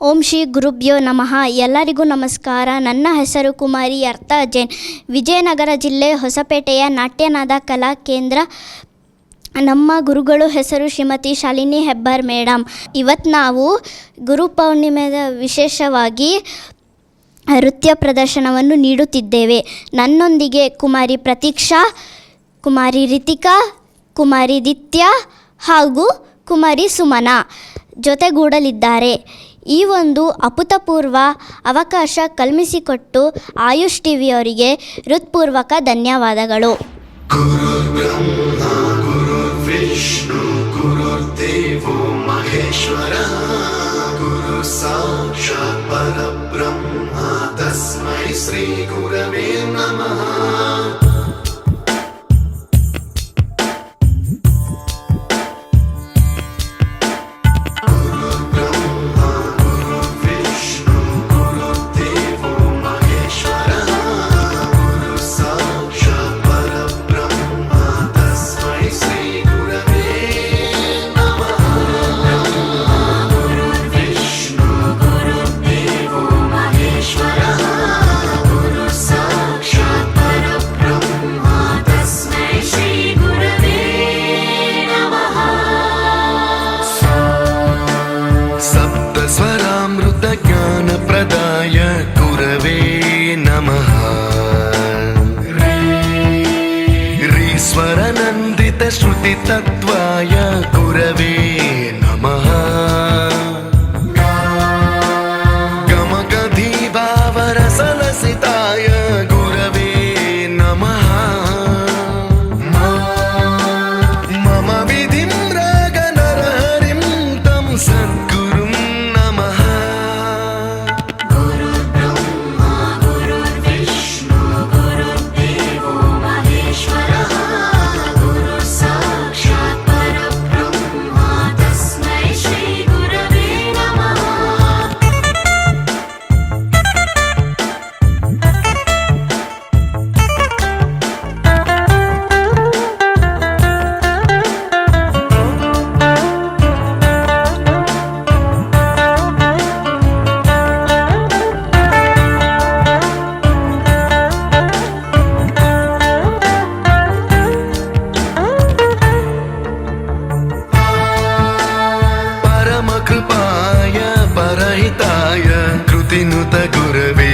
ಓಂ ಶ್ರೀ ಗುರುಭ್ಯೋ ನಮಃ. ಎಲ್ಲರಿಗೂ ನಮಸ್ಕಾರ. ನನ್ನ ಹೆಸರು ಕುಮಾರಿ ಅರ್ಥ ಜೈನ್. ವಿಜಯನಗರ ಜಿಲ್ಲೆ ಹೊಸಪೇಟೆಯ ನಾಟ್ಯನಾದ ಕಲಾ ಕೇಂದ್ರ. ನಮ್ಮ ಗುರುಗಳು ಹೆಸರು ಶ್ರೀಮತಿ ಶಾಲಿನಿ ಹೆಬ್ಬಾರ್ ಮೇಡಮ್. ಇವತ್ತು ನಾವು ಗುರು ಪೌರ್ಣಿಮೆಯ ವಿಶೇಷವಾಗಿ ನೃತ್ಯ ಪ್ರದರ್ಶನವನ್ನು ನೀಡುತ್ತಿದ್ದೇವೆ. ನನ್ನೊಂದಿಗೆ ಕುಮಾರಿ ಪ್ರತೀಕ್ಷಾ, ಕುಮಾರಿ ರಿತಿಕಾ, ಕುಮಾರಿ ದಿತ್ಯ ಹಾಗೂ ಕುಮಾರಿ ಸುಮನ ಜೊತೆಗೂಡಲಿದ್ದಾರೆ. ಈ ಒಂದು ಅಭೂತಪೂರ್ವ ಅವಕಾಶ ಕಲ್ಪಿಸಿಕೊಟ್ಟು ಆಯುಷ್ ಟಿವಿಯವರಿಗೆ ಹೃತ್ಪೂರ್ವಕ ಧನ್ಯವಾದಗಳು. ಗುರುರ್ ಬ್ರಹ್ಮ ಗುರುರ್ ವಿಷ್ಣು ಗುರುರ್ ದೇವೋ ಮಹೇಶ್ವರ ಗುರು ಸಾಕ್ಷಾತ್ ಪರಬ್ರಹ್ಮ ತಸ್ಮೈ ಶ್ರೀ ಗುರವೇ ನಮಃ. प्रदाय गुरवे नमः. रीश्वरनन्दित श्रुति तत्त्वाय गुरवे नमः. गमगधीभावरसलसिताय गुरवे नमः. मम विधिं रागनरहरिं तं सद्गुरुं नमः. कृपाय परहिताय कृतिनुत गुरवे